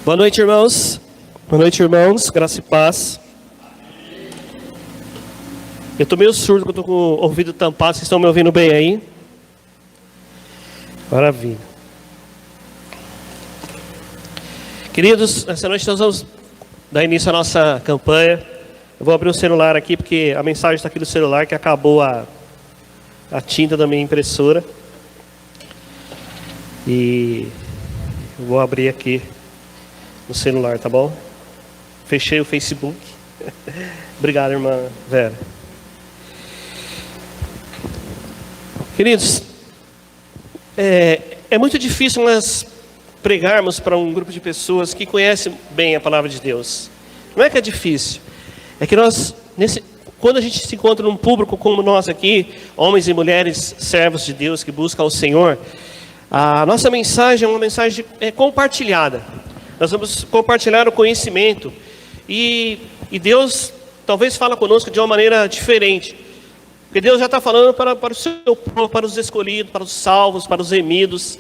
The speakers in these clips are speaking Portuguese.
Boa noite, irmãos. Boa noite, irmãos. Graça e paz. Eu estou meio surdo, porque eu estou com o ouvido tampado. Vocês estão me ouvindo bem aí? Maravilha. Queridos, essa noite nós vamos dar início à nossa campanha. Eu vou abrir o celular aqui, porque a mensagem está aqui no celular, que acabou a tinta da minha impressora. E eu vou abrir aqui no celular, tá bom? Fechei o Facebook. Obrigado, irmã Vera. Queridos, é muito difícil nós pregarmos para um grupo de pessoas que conhecem bem a palavra de Deus. Não é que é difícil, é que quando a gente se encontra num público como nós aqui, homens e mulheres, servos de Deus que buscam o Senhor, a nossa mensagem é uma mensagem compartilhada. Nós vamos compartilhar o conhecimento e Deus talvez fala conosco de uma maneira diferente. Porque Deus já está falando para o seu povo, para os escolhidos, para os salvos, para os remidos.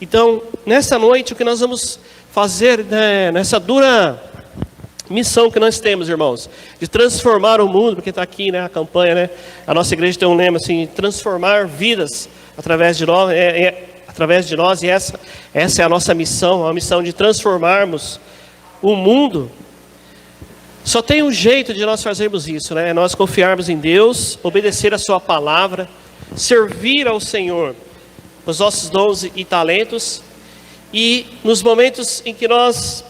Então, nessa noite, o que nós vamos fazer, né, nessa dura missão que nós temos, irmãos, de transformar o mundo, porque está aqui, né, a campanha, né, a nossa igreja tem um lema assim, transformar vidas através de nós, e essa é a nossa missão, a missão de transformarmos o mundo. Só tem um jeito de nós fazermos isso, né? É nós confiarmos em Deus, obedecer a sua palavra, servir ao Senhor, os nossos dons e talentos, e nos momentos em que nós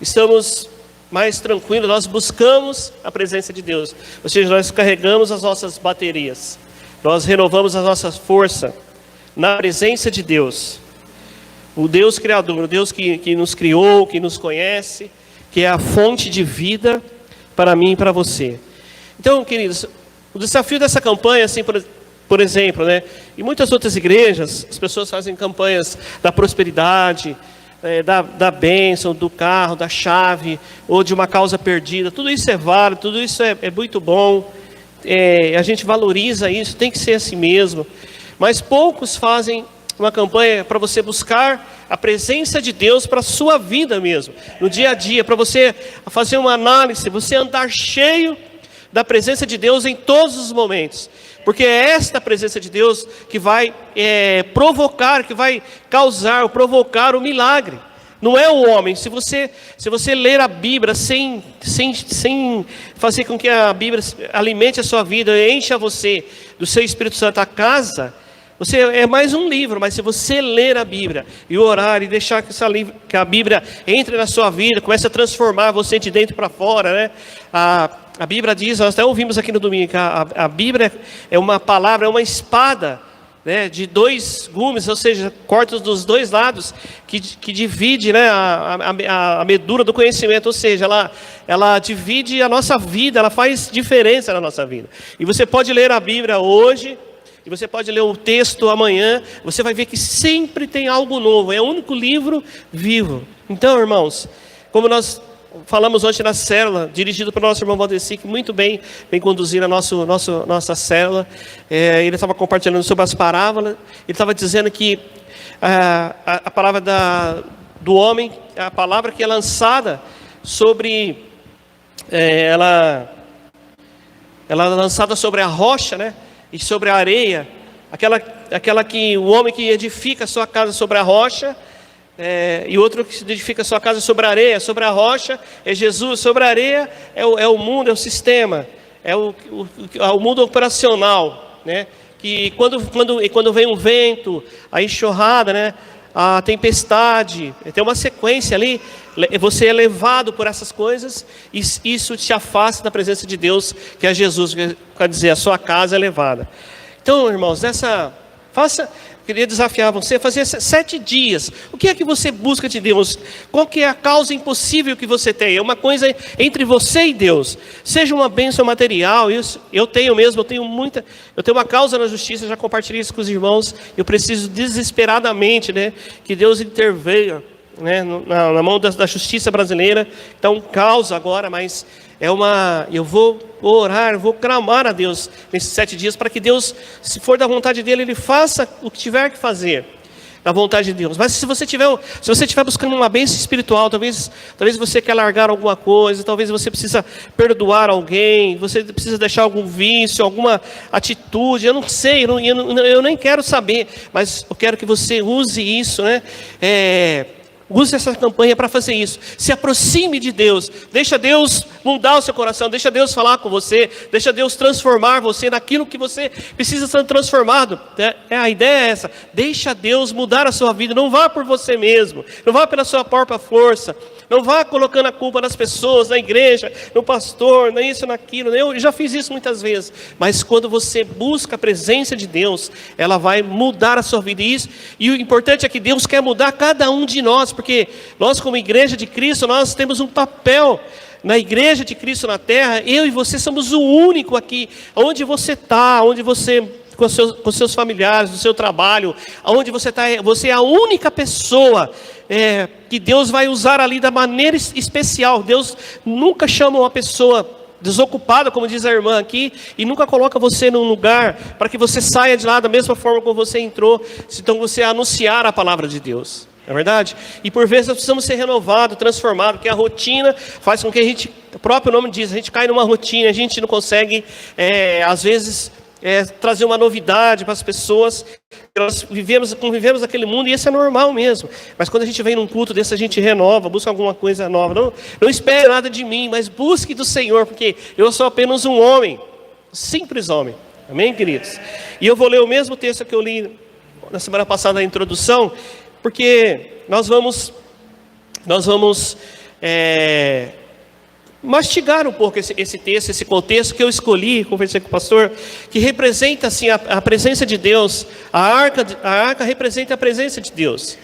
estamos mais tranquilos, nós buscamos a presença de Deus, ou seja, nós carregamos as nossas baterias, nós renovamos a nossa força na presença de Deus, o Deus Criador, o Deus que nos criou, que nos conhece, que é a fonte de vida para mim e para você. Então, queridos, o desafio dessa campanha, assim, por exemplo, né, em muitas outras igrejas, as pessoas fazem campanhas da prosperidade, da bênção, do carro, da chave, ou de uma causa perdida. Tudo isso é válido, tudo isso é muito bom. A gente valoriza isso, tem que ser assim mesmo. Mas poucos fazem uma campanha para você buscar a presença de Deus para a sua vida mesmo, no dia a dia, para você fazer uma análise, você andar cheio da presença de Deus em todos os momentos, porque é esta presença de Deus que vai provocar, que vai provocar o milagre. Não é o homem. Se você ler a Bíblia sem fazer com que a Bíblia alimente a sua vida, encha você do seu Espírito Santo a casa, você é mais um livro. Mas se você ler a Bíblia e orar e deixar que a Bíblia entre na sua vida, comece a transformar você de dentro para fora, né? A Bíblia diz, nós até ouvimos aqui no domingo, que a Bíblia é uma palavra, é uma espada, né, de dois gumes, ou seja, corta dos dois lados, que divide, né, a medula do conhecimento, ou seja, ela divide a nossa vida, ela faz diferença na nossa vida. E você pode ler a Bíblia hoje, e você pode ler o texto amanhã, você vai ver que sempre tem algo novo, é o único livro vivo. Então, irmãos, como nós falamos ontem na célula, dirigido pelo nosso irmão Valdeci, que muito bem conduzindo a nossa célula, ele estava compartilhando sobre as parábolas, ele estava dizendo que a palavra do homem, a palavra que é lançada sobre, ela é lançada sobre a rocha, né? E sobre a areia, aquela que o homem que edifica a sua casa sobre a rocha, e outro que edifica a sua casa sobre a areia. Sobre a rocha é Jesus, sobre a areia é o mundo, é o sistema, é o mundo operacional, né? Que quando vem um vento, a enxurrada, né? A tempestade, tem uma sequência ali, você é levado por essas coisas, e isso te afasta da presença de Deus, que é Jesus, quer dizer, a sua casa é levada. Então, irmãos, queria desafiar você a fazer 7 dias. O que é que você busca de Deus? Qual que é a causa impossível que você tem? É uma coisa entre você e Deus. Seja uma bênção material. Eu tenho uma causa na justiça, já compartilhei isso com os irmãos. Eu preciso desesperadamente, né, que Deus intervenha, né, na mão da justiça brasileira. Está um caos agora, mas eu vou orar, vou clamar a Deus nesses 7 dias, para que Deus, se for da vontade dEle, Ele faça o que tiver que fazer. na vontade de Deus. Mas se você estiver buscando uma bênção espiritual, talvez você quer largar alguma coisa, talvez você precisa perdoar alguém, você precisa deixar algum vício, alguma atitude, eu não sei, eu nem quero saber, mas eu quero que você use isso, né? Use essa campanha para fazer isso. Se aproxime de Deus. Deixa Deus mudar o seu coração. Deixa Deus falar com você. Deixa Deus transformar você naquilo que você precisa ser transformado. A ideia é essa. Deixa Deus mudar a sua vida. Não vá por você mesmo. Não vá pela sua própria força. Não vá colocando a culpa nas pessoas, na igreja, no pastor, nisso, naquilo. Eu já fiz isso muitas vezes. Mas quando você busca a presença de Deus, ela vai mudar a sua vida. E o importante é que Deus quer mudar cada um de nós, porque nós, como igreja de Cristo, nós temos um papel na igreja de Cristo na terra. Eu e você somos o único aqui. Onde você está, onde você... com seus familiares, no seu trabalho, aonde você está, você é a única pessoa que Deus vai usar ali da maneira especial. Deus nunca chama uma pessoa desocupada, como diz a irmã aqui, e nunca coloca você num lugar para que você saia de lá da mesma forma como você entrou, então você anunciar a palavra de Deus. Não é verdade? E por vezes nós precisamos ser renovados, transformados, porque a rotina faz com que a gente, o próprio nome diz, a gente cai numa rotina, a gente não consegue, às vezes... trazer uma novidade para as pessoas. Nós convivemos naquele mundo, e isso é normal mesmo. Mas quando a gente vem num culto desse, a gente renova, busca alguma coisa nova. Não espere nada de mim, mas busque do Senhor, porque eu sou apenas um homem, simples homem. Amém, queridos? E eu vou ler o mesmo texto que eu li na semana passada na introdução, porque nós vamos mastigar um pouco esse texto, esse contexto que eu escolhi, conversei com o pastor, que representa assim a presença de Deus. A arca representa a presença de Deus.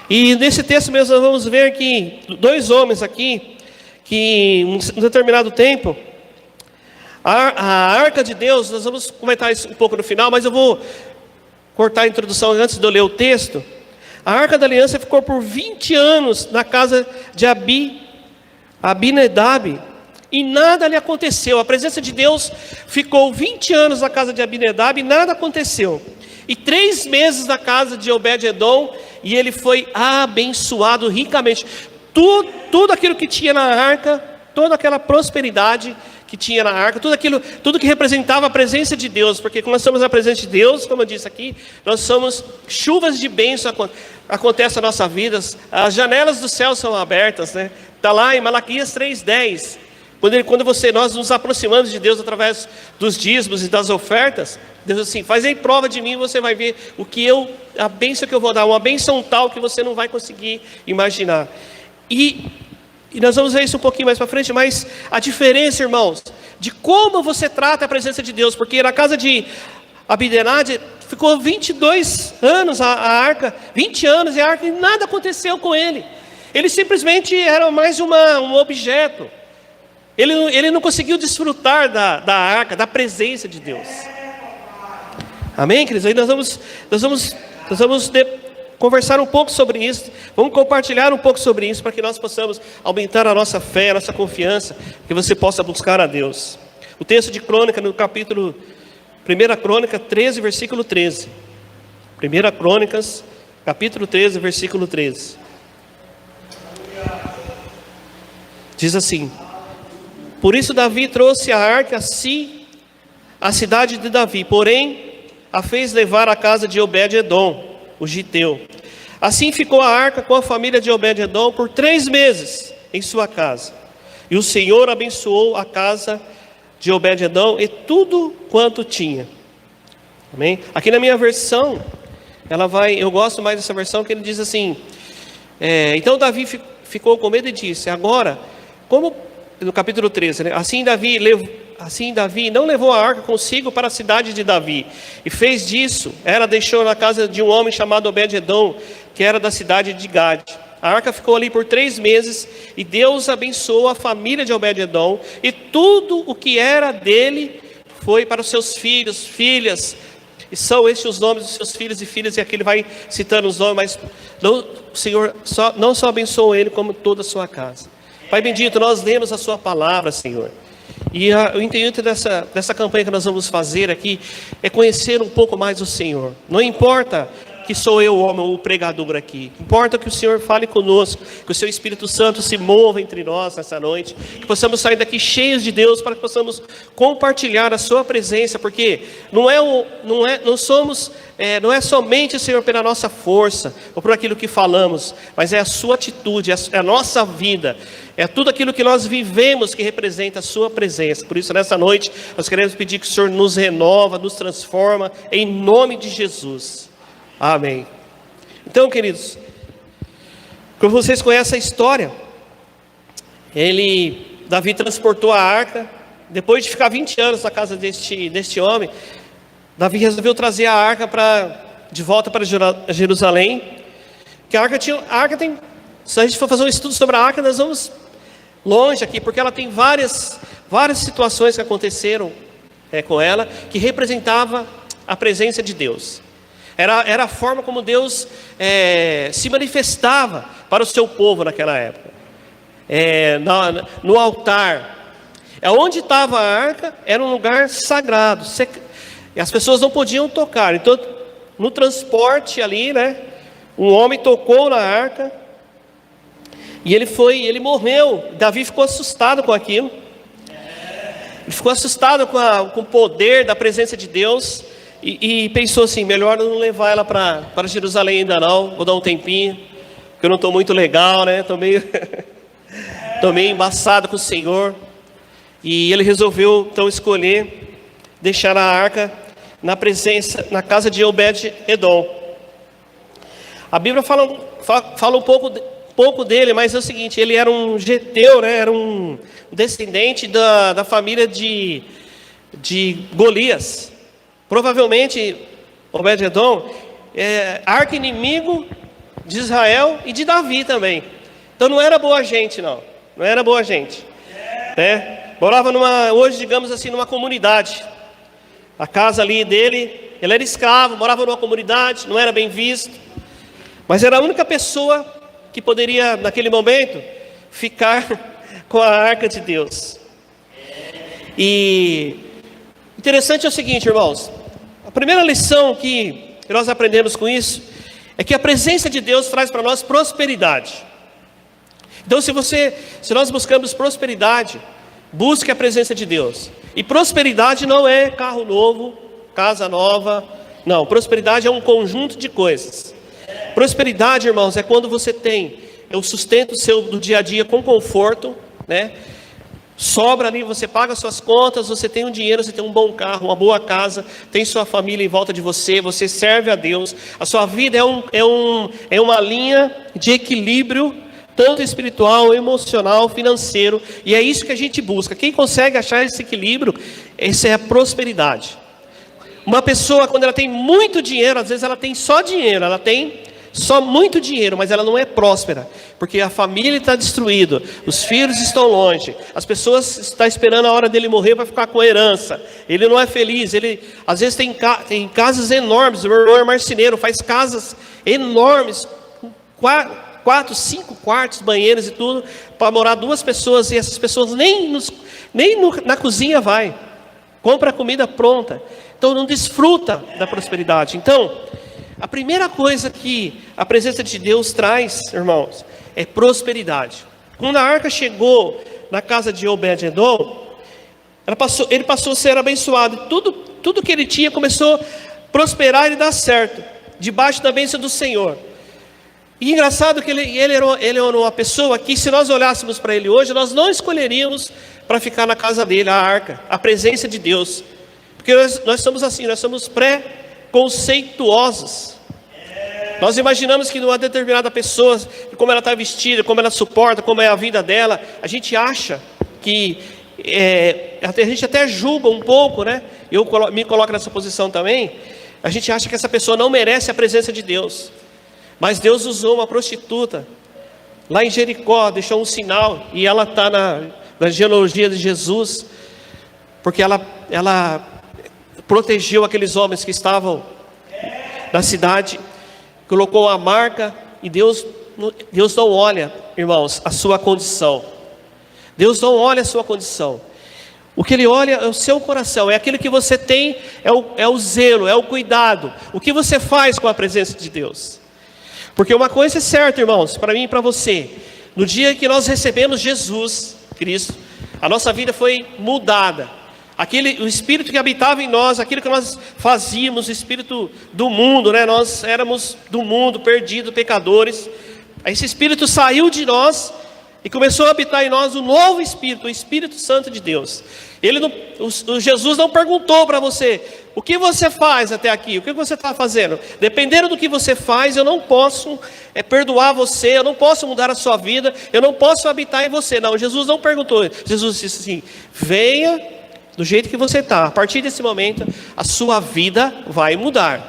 E nesse texto mesmo nós vamos ver que dois homens aqui, que em um determinado tempo, a arca de Deus, nós vamos comentar isso um pouco no final, mas eu vou cortar a introdução antes de eu ler o texto. A arca da aliança ficou por 20 anos na casa de Abinadab, e nada lhe aconteceu. A presença de Deus ficou 20 anos na casa de Abinadab e nada aconteceu. E 3 meses na casa de Obed-edom, e ele foi abençoado ricamente. Tudo aquilo que tinha na arca, toda aquela prosperidade que tinha na arca, tudo que representava a presença de Deus, porque quando nós somos a presença de Deus, como eu disse aqui, nós somos chuvas de bênção, acontece na nossa vida, as janelas do céu são abertas, né? Está lá em Malaquias 3:10, quando nós nos aproximamos de Deus através dos dízimos e das ofertas, Deus assim, faz aí prova de mim, você vai ver a bênção que eu vou dar, uma bênção tal que você não vai conseguir imaginar. E nós vamos ver isso um pouquinho mais para frente, mas a diferença, irmãos, de como você trata a presença de Deus, porque na casa de Abinadab ficou 22 anos a arca, 20 anos e a arca, e nada aconteceu com ele. Ele simplesmente era mais um objeto. Ele não conseguiu desfrutar da arca, da presença de Deus. Amém, queridos? Aí nós vamos conversar um pouco sobre isso, vamos compartilhar um pouco sobre isso, para que nós possamos aumentar a nossa fé, a nossa confiança, que você possa buscar a Deus. O texto de Crônica, no capítulo 1 Crônica 13, versículo 13. 1 Crônicas, capítulo 13, versículo 13. Diz assim: por isso Davi trouxe a arca a si, a cidade de Davi, porém a fez levar à casa de Obed-edom, o giteu. Assim ficou a arca com a família de Obed-edom por 3 meses em sua casa. E o Senhor abençoou a casa de Obed-edom e tudo quanto tinha. Amém? Aqui na minha versão, eu gosto mais dessa versão, que ele diz assim: então Davi ficou com medo e disse, agora, como no capítulo 13, né? Assim Davi não levou a arca consigo para a cidade de Davi, e fez disso, ela deixou na casa de um homem chamado Obed-edom, que era da cidade de Gade. A arca ficou ali por 3 meses, e Deus abençoou a família de Obed-edom, e tudo o que era dele foi para os seus filhos, filhas, e são estes os nomes dos seus filhos e filhas, e aqui ele vai citando os nomes, mas o Senhor não só abençoou ele, como toda a sua casa. Pai bendito, nós lemos a sua palavra, Senhor, e o intuito dessa campanha que nós vamos fazer aqui é conhecer um pouco mais o Senhor. Não importa que sou eu, homem, o pregador aqui. Importa que o Senhor fale conosco, que o seu Espírito Santo se mova entre nós nessa noite, que possamos sair daqui cheios de Deus, para que possamos compartilhar a sua presença, porque não é somente, Senhor, pela nossa força, ou por aquilo que falamos, mas é a sua atitude, é a nossa vida, é tudo aquilo que nós vivemos que representa a sua presença. Por isso, nessa noite, nós queremos pedir que o Senhor nos renova, nos transforma, em nome de Jesus. Amém. Então, queridos, como vocês conhecem a história, Davi transportou a arca, depois de ficar 20 anos na casa deste homem, Davi resolveu trazer a arca de volta para Jerusalém, que a arca tem, se a gente for fazer um estudo sobre a arca, nós vamos longe aqui, porque ela tem várias situações que aconteceram com ela, que representava a presença de Deus. Era a forma como Deus se manifestava para o seu povo naquela época. No altar, onde estava a arca, era um lugar sagrado, e as pessoas não podiam tocar. Então, no transporte ali, né, um homem tocou na arca, e ele morreu. Davi ficou assustado com aquilo. Ele ficou assustado com o poder da presença de Deus. E pensou assim, melhor não levar ela para Jerusalém ainda não. Vou dar um tempinho, porque eu não estou muito legal, né? Estou meio embaçado com o Senhor. E ele resolveu então escolher deixar a arca na casa de Obed-edom. A Bíblia fala um pouco dele, mas é o seguinte: ele era um geteu, né? Era um descendente da família de Golias. Provavelmente Obed-edom arqui-inimigo de Israel e de Davi também. Então não era boa gente, não era boa gente, né? Morava hoje digamos assim, numa comunidade. A casa ali dele, ele era escravo, morava numa comunidade, não era bem visto, mas era a única pessoa que poderia naquele momento ficar com a arca de Deus. E interessante é o seguinte, irmãos, a primeira lição que nós aprendemos com isso é que a presença de Deus traz para nós prosperidade. Então se nós buscamos prosperidade, busque a presença de Deus. E prosperidade não é carro novo, casa nova, não, prosperidade é um conjunto de coisas. Prosperidade, irmãos, é quando você tem o sustento seu do dia a dia com conforto, né? Sobra ali, você paga suas contas, você tem um dinheiro, você tem um bom carro, uma boa casa, tem sua família em volta de você, você serve a Deus. A sua vida é uma linha de equilíbrio, tanto espiritual, emocional, financeiro, e é isso que a gente busca. Quem consegue achar esse equilíbrio, essa é a prosperidade. Uma pessoa, quando ela tem muito dinheiro, às vezes ela tem só dinheiro, ela tem só muito dinheiro, mas ela não é próspera, porque a família está destruída, os filhos estão longe, as pessoas estão esperando a hora dele morrer para ficar com a herança, ele não é feliz, ele às vezes tem casas enormes. O meu irmão é marceneiro, faz casas enormes, 4, 5 quartos, banheiros e tudo, para morar 2 pessoas, e essas pessoas nem na cozinha vai, compra a comida pronta, então não desfruta da prosperidade. Então, a primeira coisa que a presença de Deus traz, irmãos, é prosperidade. Quando a arca chegou na casa de Obed-edom, ele passou a ser abençoado. Tudo que ele tinha começou a prosperar e dar certo, debaixo da bênção do Senhor. E engraçado que ele era uma pessoa que, se nós olhássemos para ele hoje, nós não escolheríamos para ficar na casa dele, a arca, a presença de Deus. Porque nós somos assim, nós somos conceituosos. Nós imaginamos que numa determinada pessoa, como ela está vestida, como ela suporta, como é a vida dela, a gente acha que a gente até julga um pouco, né? Eu me coloco nessa posição também. A gente acha que essa pessoa não merece a presença de Deus, mas Deus usou uma prostituta lá em Jericó, deixou um sinal, e ela está na genealogia de Jesus, porque ela protegeu aqueles homens que estavam na cidade, colocou a marca. E Deus não olha, irmãos, a sua condição. Deus não olha a sua condição. O que Ele olha é o seu coração, é aquilo que você tem, é o zelo, é o cuidado. O que você faz com a presença de Deus? Porque uma coisa é certa, irmãos, para mim e para você. No dia que nós recebemos Jesus Cristo, a nossa vida foi mudada. O Espírito que habitava em nós, aquilo que nós fazíamos, o Espírito do mundo, né? Nós éramos do mundo, perdidos, pecadores. Esse Espírito saiu de nós e começou a habitar em nós o novo Espírito, o Espírito Santo de Deus. Jesus não perguntou para você: o que você faz até aqui? O que você está fazendo? Dependendo do que você faz, eu não posso perdoar você, eu não posso mudar a sua vida, eu não posso habitar em você. Não, Jesus não perguntou. Jesus disse assim: venha do jeito que você está. A partir desse momento, a sua vida vai mudar.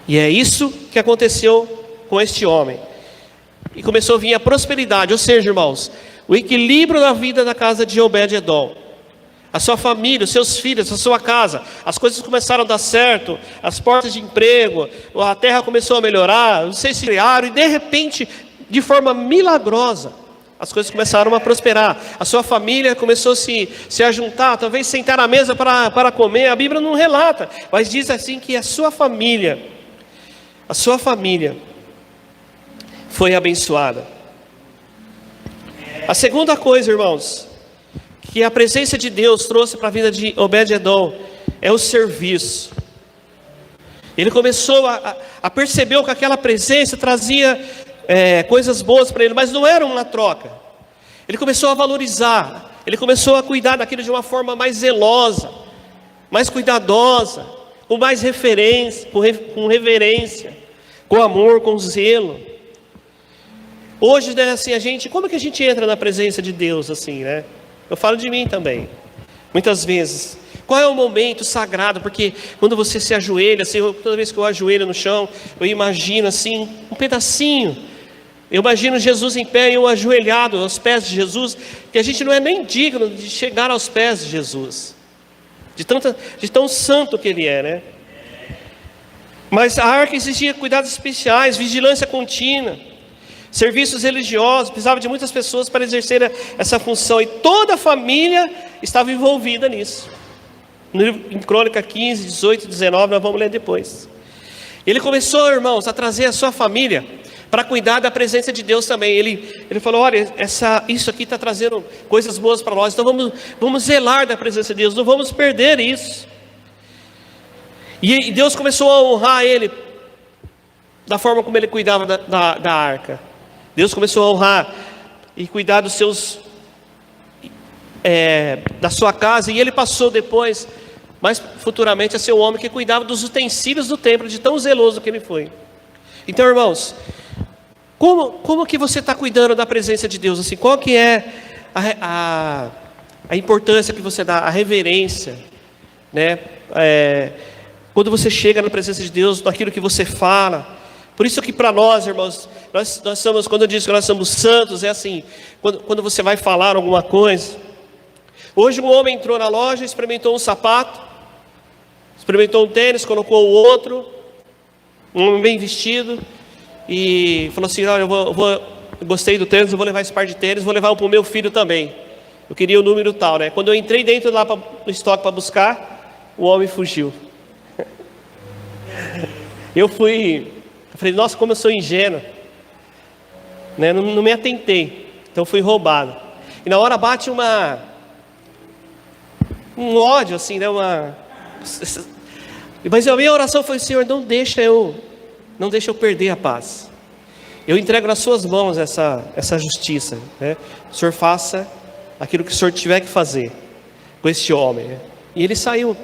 E é isso que aconteceu com este homem. E começou a vir a prosperidade, ou seja, irmãos, o equilíbrio na vida da casa de Obed-Edom. A sua família, os seus filhos, a sua casa, as coisas começaram a dar certo, as portas de emprego, a terra começou a melhorar, vocês se criaram, e de repente, de forma milagrosa, as coisas começaram a prosperar. A sua família começou a se ajuntar, talvez sentar à mesa para comer. A Bíblia não relata, mas diz assim que a sua família foi abençoada. A segunda coisa, irmãos, que a presença de Deus trouxe para a vida de Obed-Edom é o serviço. Ele começou a perceber que aquela presença trazia coisas boas para ele, mas não era uma troca. Ele começou a valorizar, ele começou a cuidar daquilo de uma forma mais zelosa, mais cuidadosa, com mais referência, com reverência, com amor, com zelo. Hoje, né, assim, como que a gente entra na presença de Deus, assim, né? Eu falo de mim também, muitas vezes. Qual é o momento sagrado? Porque quando você se ajoelha, assim, toda vez que eu ajoelho no chão, eu imagino, assim, um pedacinho. Eu imagino Jesus em pé e eu ajoelhado aos pés de Jesus, que a gente não é nem digno de chegar aos pés de Jesus, de tão santo que Ele é, né? Mas a arca exigia cuidados especiais, vigilância contínua, serviços religiosos, precisava de muitas pessoas para exercer essa função, e toda a família estava envolvida nisso. Em Crônica 15, 18 e 19, nós vamos ler depois. Ele começou, irmãos, a trazer a sua família para cuidar da presença de Deus também. Ele falou: olha, isso aqui está trazendo coisas boas para nós, então vamos zelar da presença de Deus, não vamos perder isso. E Deus começou a honrar ele da forma como ele cuidava da arca. Deus começou a honrar e cuidar dos seus, da sua casa, e ele passou depois, mais futuramente, a ser o homem que cuidava dos utensílios do templo, de tão zeloso que ele foi. Então, irmãos, como que você está cuidando da presença de Deus? Assim, qual que é a importância que você dá, a reverência, né? Quando você chega na presença de Deus, naquilo que você fala. Por isso que para nós, irmãos, nós somos, quando eu digo que nós somos santos, é assim, quando você vai falar alguma coisa. Hoje um homem entrou na loja, experimentou um sapato, experimentou um tênis, colocou o outro, um homem bem vestido, e falou assim: olha, eu gostei do tênis, eu vou levar esse par de tênis, vou levar para o meu filho também. Eu queria o número tal, né? Quando eu entrei dentro lá no estoque para buscar, o homem fugiu. Eu falei: nossa, como eu sou ingênuo, né? Não me atentei, então fui roubado. E na hora bate um ódio assim, né? Mas a minha oração foi: Senhor, não deixa eu perder a paz. Eu entrego nas suas mãos essa justiça, né? O Senhor faça aquilo que o Senhor tiver que fazer com este homem, né? E ele saiu.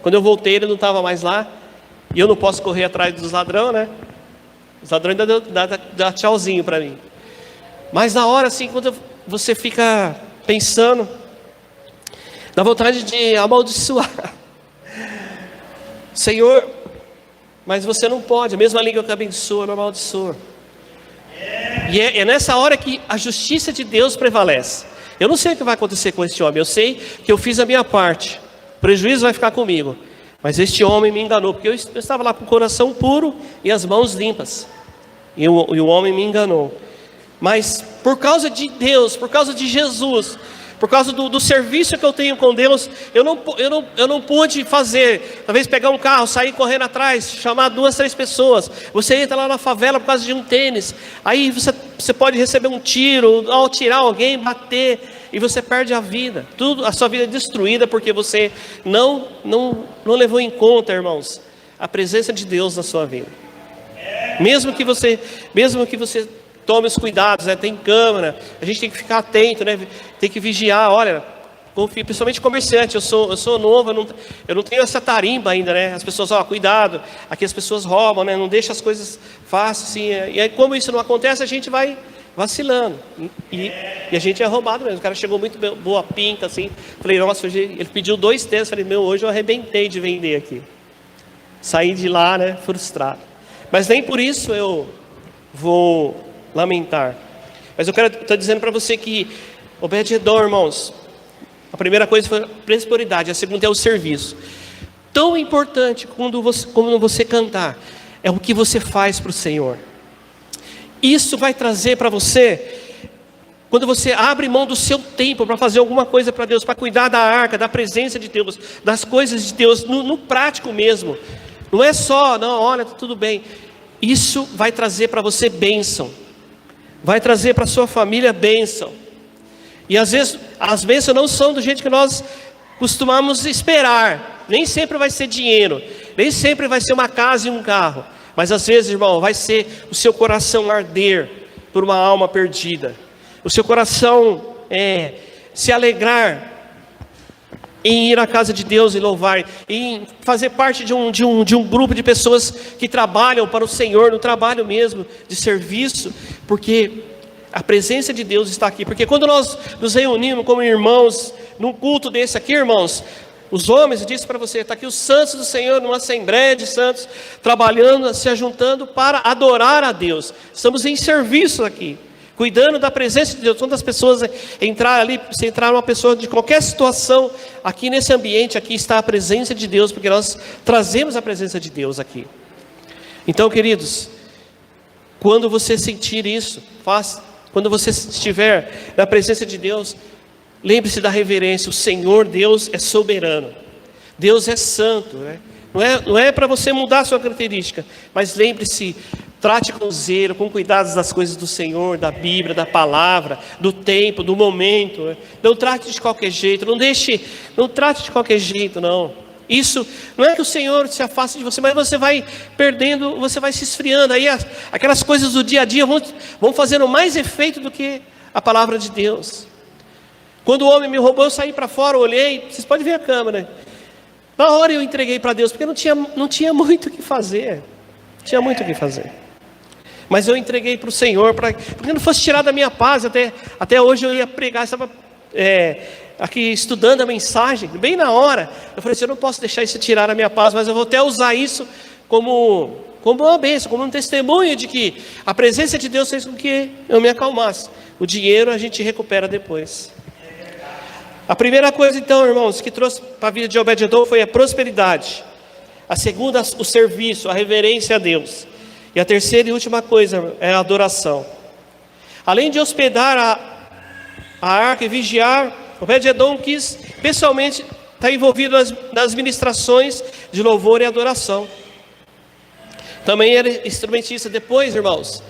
Quando eu voltei, ele não estava mais lá. E eu não posso correr atrás dos ladrões, né? Os ladrões dá tchauzinho para mim. Mas na hora, assim, quando você fica pensando, dá vontade de amaldiçoar. Senhor, mas você não pode. A mesma língua que abençoa, não amaldiçoa. E é nessa hora que a justiça de Deus prevalece. Eu não sei o que vai acontecer com este homem. Eu sei que eu fiz a minha parte. O prejuízo vai ficar comigo. Mas este homem me enganou, porque eu estava lá com o coração puro e as mãos limpas. E o homem me enganou. Mas por causa de Deus, por causa de Jesus, Por causa do serviço que eu tenho com Deus, eu não pude fazer. Talvez pegar um carro, sair correndo atrás, chamar 2, 3 pessoas. Você entra lá na favela por causa de um tênis. Aí você pode receber um tiro, ao tirar alguém, bater, e você perde a vida. A sua vida é destruída porque você não levou em conta, irmãos, a presença de Deus na sua vida. Mesmo que você tome os cuidados, né? Tem câmera, a gente tem que ficar atento, né? Tem que vigiar. Olha, confio, principalmente comerciante. Eu sou novo, eu não tenho essa tarimba ainda, né? As pessoas, cuidado, aqui as pessoas roubam, né? Não deixa as coisas fáceis, assim. E aí, como isso não acontece, a gente vai vacilando. E a gente é roubado mesmo. O cara chegou muito boa pinta, assim. Falei, nossa, hoje ele pediu 2 tênis. Falei, hoje eu arrebentei de vender aqui. Saí de lá, né? Frustrado. Mas nem por isso eu vou lamentar. Mas eu estou dizendo para você que Obed-edom, irmãos, a primeira coisa foi a prosperidade, a segunda é o serviço. Tão importante como você cantar é o que você faz para o Senhor. Isso vai trazer para você, quando você abre mão do seu tempo para fazer alguma coisa para Deus, para cuidar da arca, da presença de Deus, das coisas de Deus, no prático mesmo. Não é só, não, olha, tudo bem. Isso vai trazer para você bênção. Vai trazer para a sua família bênção. E às vezes as bênçãos não são do jeito que nós costumamos esperar. Nem sempre vai ser dinheiro, nem sempre vai ser uma casa e um carro. Mas às vezes, irmão, vai ser o seu coração arder por uma alma perdida. O seu coração se alegrar em ir à casa de Deus e louvar, em fazer parte de um grupo de pessoas que trabalham para o Senhor, no trabalho mesmo, de serviço, porque a presença de Deus está aqui. Porque quando nós nos reunimos como irmãos, num culto desse aqui, irmãos, os homens, eu disse para você, está aqui os santos do Senhor, numa assembleia de santos, trabalhando, se ajuntando para adorar a Deus. Estamos em serviço aqui, cuidando da presença de Deus. Quando as pessoas entrarem ali, se entrar uma pessoa de qualquer situação, aqui nesse ambiente, aqui está a presença de Deus, porque nós trazemos a presença de Deus aqui. Então, queridos, quando você sentir isso, quando você estiver na presença de Deus, lembre-se da reverência. O Senhor Deus é soberano, Deus é santo, né? Não é para você mudar a sua característica, mas lembre-se, trate com zelo, com cuidados das coisas do Senhor, da Bíblia, da palavra, do tempo, do momento, né? Não trate de qualquer jeito, não trate de qualquer jeito, não. Isso não é que o Senhor se afaste de você, mas você vai perdendo, você vai se esfriando. Aí aquelas coisas do dia a dia vão fazendo mais efeito do que a palavra de Deus. Quando o homem me roubou, eu saí para fora, olhei, vocês podem ver a câmera. Na hora eu entreguei para Deus, porque não tinha muito o que fazer. Tinha muito o que fazer. Mas eu entreguei para o Senhor, porque não fosse tirar da minha paz. Até hoje eu ia pregar, estava aqui estudando a mensagem, bem na hora. Eu falei assim, eu não posso deixar isso tirar a minha paz, mas eu vou até usar isso como uma bênção, como um testemunho de que a presença de Deus fez com que eu me acalmasse. O dinheiro a gente recupera depois. A primeira coisa então, irmãos, que trouxe para a vida de Obed-edom foi a prosperidade. A segunda, o serviço, a reverência a Deus. E a terceira e última coisa é a adoração. Além de hospedar a arca e vigiar, Obed-edom quis pessoalmente estar envolvido nas ministrações de louvor e adoração. Também era instrumentista. Depois, irmãos,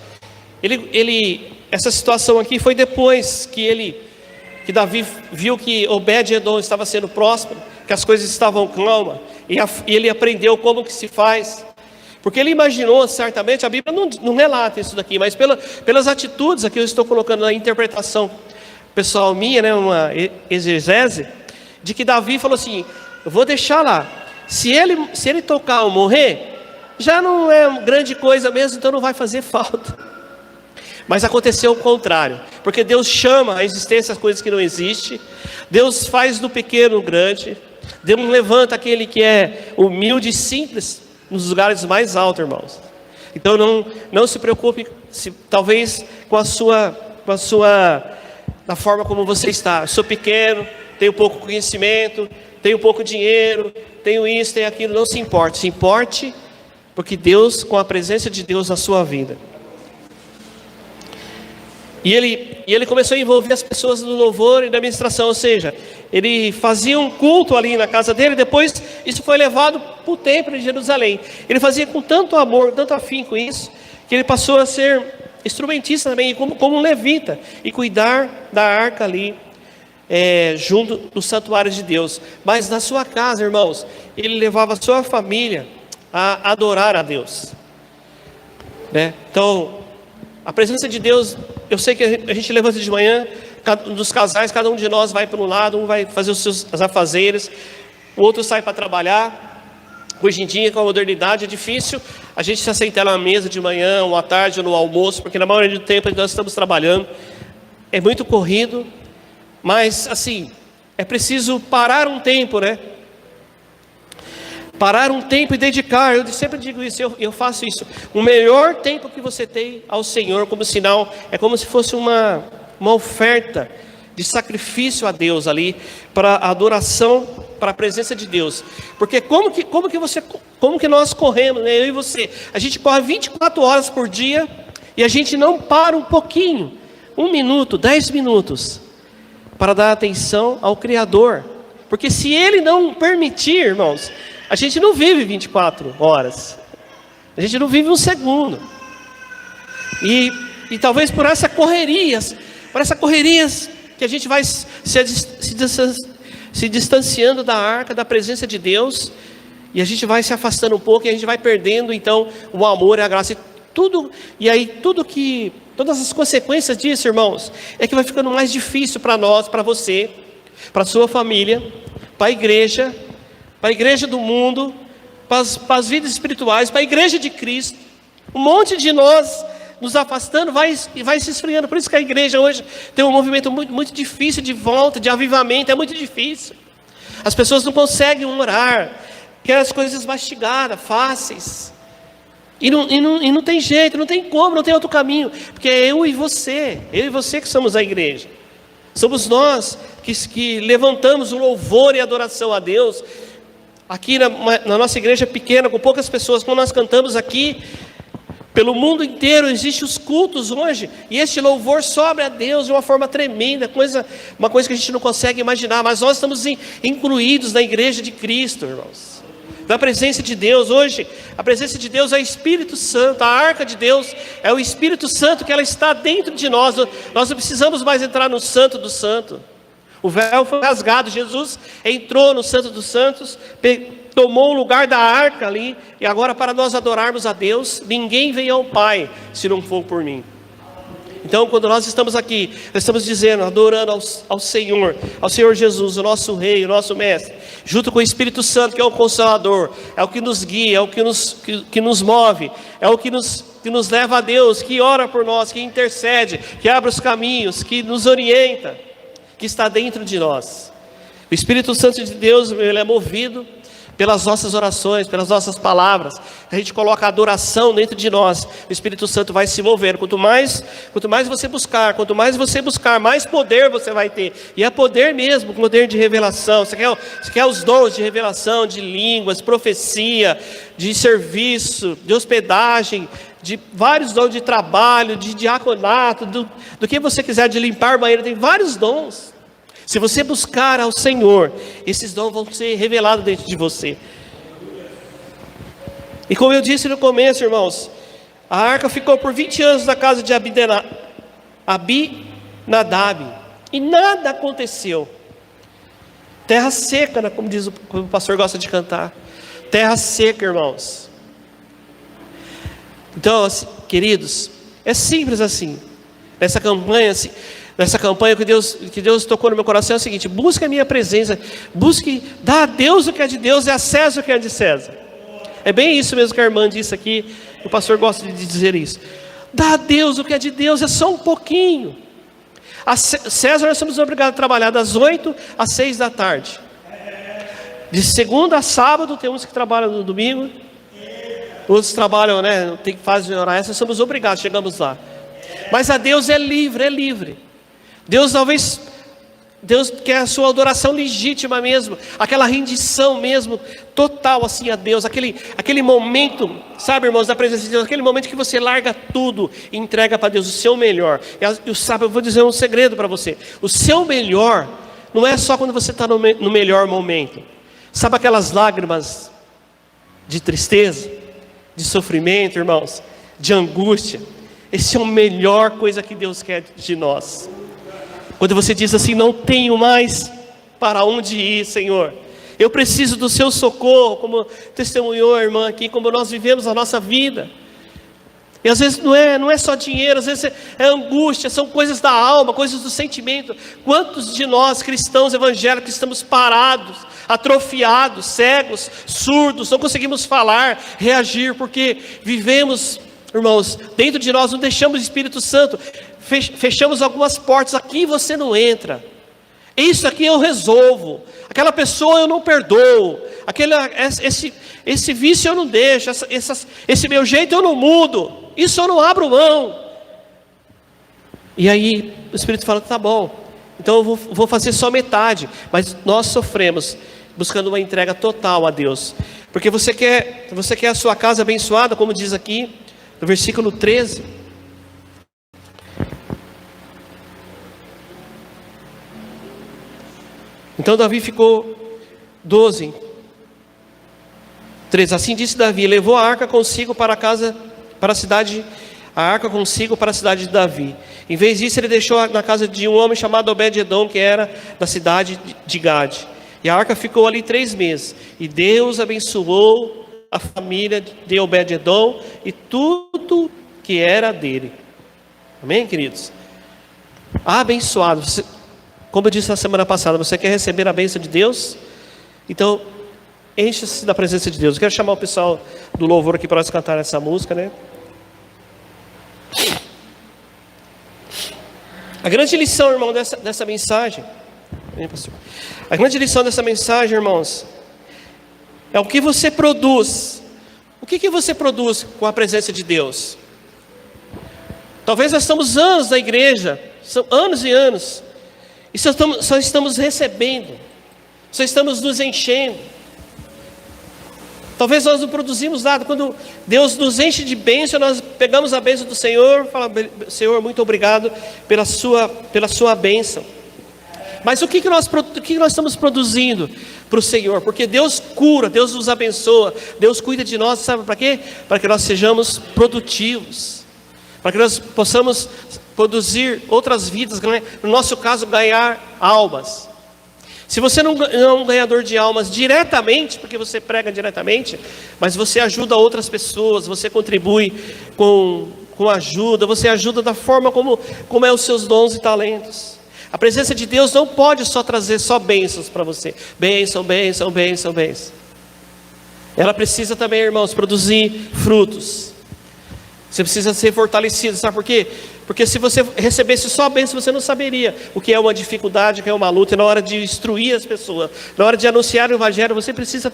essa situação aqui foi depois que Davi viu que Obed-edom estava sendo próspero, que as coisas estavam calmas, e ele aprendeu como que se faz. Porque ele imaginou, certamente, a Bíblia não relata isso daqui, mas pelas atitudes, aqui eu estou colocando na interpretação pessoal minha, né, uma exegese, de que Davi falou assim, eu vou deixar lá, se ele tocar ou morrer, já não é grande coisa mesmo, então não vai fazer falta. Mas aconteceu o contrário, porque Deus chama a existência as coisas que não existem, Deus faz do pequeno o grande, Deus levanta aquele que é humilde e simples, nos lugares mais altos, irmãos. Então não se preocupe, talvez na forma como você está. Eu sou pequeno, tenho pouco conhecimento, tenho pouco dinheiro, tenho isso, tenho aquilo. Não se importe, se importe, porque Deus, com a presença de Deus na sua vida. E ele começou a envolver as pessoas no louvor e na ministração, ou seja, ele fazia um culto ali na casa dele, depois isso foi levado para o templo de Jerusalém. Ele fazia com tanto amor, tanto afinco isso, que ele passou a ser instrumentista também, como um levita, e cuidar da arca ali, junto do santuário de Deus. Mas na sua casa, irmãos, ele levava a sua família a adorar a Deus, né? Então, a presença de Deus, eu sei que a gente levanta de manhã, dos casais, cada um de nós vai para um lado, um vai fazer os seus afazeres, o outro sai para trabalhar. Hoje em dia, com a modernidade, é difícil a gente se assentar na mesa de manhã, ou à tarde, ou no almoço, porque na maioria do tempo nós estamos trabalhando, é muito corrido, mas assim, é preciso parar um tempo, né? Parar um tempo e dedicar. Eu sempre digo isso, eu faço isso. O melhor tempo que você tem ao Senhor como sinal, é como se fosse uma oferta de sacrifício a Deus ali, para a adoração, para a presença de Deus. Porque como que nós corremos, né? Eu e você, a gente corre 24 horas por dia, e a gente não para um pouquinho, 1 minuto, 10 minutos, para dar atenção ao Criador. Porque se Ele não permitir, irmãos, a gente não vive 24 horas. A gente não vive um segundo. E talvez por essa correria que a gente vai se distanciando da arca, da presença de Deus, e a gente vai se afastando um pouco, e a gente vai perdendo então o amor e a graça. Todas as consequências disso, irmãos, é que vai ficando mais difícil para nós, para você, para a sua família, para a igreja do mundo, para as vidas espirituais, para a igreja de Cristo. Um monte de nós nos afastando, vai se esfriando. Por isso que a igreja hoje tem um movimento muito, muito difícil de volta, de avivamento, é muito difícil. As pessoas não conseguem orar, querem as coisas mastigadas, fáceis. E não tem jeito, não tem como, não tem outro caminho, porque é eu e você que somos a igreja. Somos nós que levantamos o louvor e adoração a Deus. Aqui na nossa igreja pequena, com poucas pessoas, quando nós cantamos aqui, pelo mundo inteiro existem os cultos hoje, e este louvor sobe a Deus de uma forma tremenda, uma coisa que a gente não consegue imaginar, mas nós estamos incluídos na igreja de Cristo, irmãos, da presença de Deus. Hoje, a presença de Deus é o Espírito Santo, a arca de Deus é o Espírito Santo, que ela está dentro de nós. Nós não precisamos mais entrar no Santo do Santo. O véu foi rasgado, Jesus entrou no Santo dos Santos, tomou o lugar da arca ali, e agora para nós adorarmos a Deus, ninguém vem ao Pai se não for por mim. Então, quando nós estamos aqui, nós estamos dizendo, adorando ao Senhor Jesus, o nosso Rei, o nosso Mestre, junto com o Espírito Santo, que é o Consolador, é o que nos guia, é o que nos move, é o que nos leva a Deus, que ora por nós, que intercede, que abre os caminhos, que nos orienta, que está dentro de nós. O Espírito Santo de Deus, ele é movido pelas nossas orações, pelas nossas palavras. A gente coloca a adoração dentro de nós, o Espírito Santo vai se mover. Quanto mais você buscar, mais poder você vai ter. E é poder mesmo, poder de revelação. Você quer os dons de revelação, de línguas, profecia, de serviço, de hospedagem, de vários dons de trabalho, de diaconato, do que você quiser, de limpar banheiro, tem vários dons. Se você buscar ao Senhor, esses dons vão ser revelados dentro de você. E como eu disse no começo, irmãos, a arca ficou por 20 anos na casa de Abinadab, e nada aconteceu. Terra seca, né, como o pastor gosta de cantar. Terra seca, irmãos. Então, assim, queridos, é simples assim. Nessa campanha que Deus tocou no meu coração é o seguinte: busque a minha presença, dá a Deus o que é de Deus e a César o que é de César. É bem isso mesmo que a irmã disse aqui, o pastor gosta de dizer isso. Dá a Deus o que é de Deus, é só um pouquinho. A César nós somos obrigados a trabalhar das 8 às 6 da tarde. De segunda a sábado, tem uns que trabalham no domingo, outros trabalham, né, tem que fazer hora extra, somos obrigados, chegamos lá. Mas a Deus é livre, é livre. Deus talvez Deus quer a sua adoração legítima mesmo, aquela rendição mesmo, total assim a Deus, aquele momento, sabe, irmãos, da presença de Deus, aquele momento que você larga tudo e entrega para Deus o seu melhor. Sabe, eu vou dizer um segredo para você: o seu melhor não é só quando você está no melhor momento. Sabe aquelas lágrimas de tristeza, de sofrimento, irmãos, de angústia? Esse é a melhor coisa que Deus quer de nós. Quando você diz assim: não tenho mais para onde ir, Senhor, eu preciso do seu socorro, como testemunhou a irmã aqui, como nós vivemos a nossa vida. E às vezes não é só dinheiro, às vezes é angústia, são coisas da alma, coisas do sentimento. Quantos de nós cristãos evangélicos estamos parados, atrofiados, cegos, surdos, não conseguimos falar, reagir, porque vivemos, irmãos, dentro de nós não deixamos o Espírito Santo, fechamos algumas portas. Aqui você não entra, isso aqui eu resolvo, aquela pessoa eu não perdoo, esse vício eu não deixo, esse meu jeito eu não mudo, isso eu não abro mão. E aí o Espírito fala: tá bom, então eu vou fazer só metade. Mas nós sofremos buscando uma entrega total a Deus, porque você quer a sua casa abençoada, como diz aqui no versículo 13. Então Davi ficou 12, 13. Assim disse Davi: levou a arca consigo para a cidade de Davi. Em vez disso, ele deixou na casa de um homem chamado Obed-edom, que era da cidade de Gade. E a arca ficou ali 3 meses. E Deus abençoou a família de Obed-edom e tudo que era dele. Amém, queridos? Abençoado. Como eu disse na semana passada, você quer receber a bênção de Deus? Então, encha-se da presença de Deus. Eu quero chamar o pessoal do louvor aqui para nós cantar essa música, né? A grande lição, irmão, dessa mensagem, a grande lição dessa mensagem, irmãos, é o que você produz. O que você produz com a presença de Deus? Talvez nós estamos anos na igreja, são anos e anos, e só estamos recebendo, só estamos nos enchendo. Talvez nós não produzimos nada. Quando Deus nos enche de bênção, nós pegamos a bênção do Senhor, falamos: Senhor, muito obrigado pela sua bênção. Mas o que nós estamos produzindo para o Senhor? Porque Deus cura, Deus nos abençoa, Deus cuida de nós, sabe para quê? Para que nós sejamos produtivos, para que nós possamos produzir outras vidas, no nosso caso, ganhar almas. Se você não é um ganhador de almas diretamente, porque você prega diretamente, mas você ajuda outras pessoas, você contribui com ajuda, você ajuda da forma como é os seus dons e talentos. A presença de Deus não pode só trazer só bênçãos para você. Bênção, bênção, bênção, bênção. Ela precisa também, irmãos, produzir frutos. Você precisa ser fortalecido, sabe por quê? Porque se você recebesse só a bênção, você não saberia o que é uma dificuldade, o que é uma luta. E na hora de instruir as pessoas, na hora de anunciar o evangelho, você precisa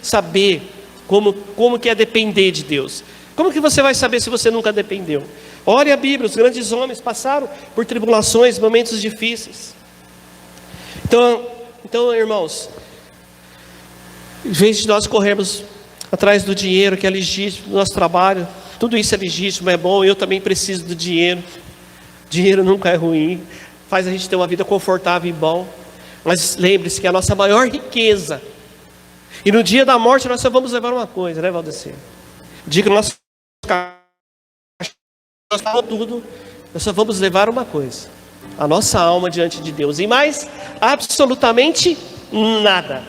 saber como que é depender de Deus. Como que você vai saber se você nunca dependeu? Olhe a Bíblia, os grandes homens passaram por tribulações, momentos difíceis. Então, irmãos, em vez de nós corrermos atrás do dinheiro que é legítimo, do nosso trabalho, tudo isso é legítimo, é bom, eu também preciso do dinheiro. Dinheiro nunca é ruim, faz a gente ter uma vida confortável e bom. Mas lembre-se que a nossa maior riqueza, e no dia da morte nós só vamos levar uma coisa, né, Valdecir? Diga no nosso tudo, nós só vamos levar uma coisa: a nossa alma diante de Deus, e mais absolutamente nada.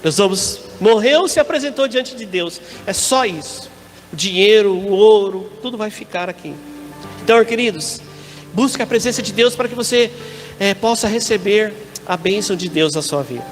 Nós vamos, morreu, se apresentou diante de Deus, é só isso. O dinheiro, o ouro, tudo vai ficar aqui. Então, queridos, busque a presença de Deus para que você possa receber a bênção de Deus na sua vida.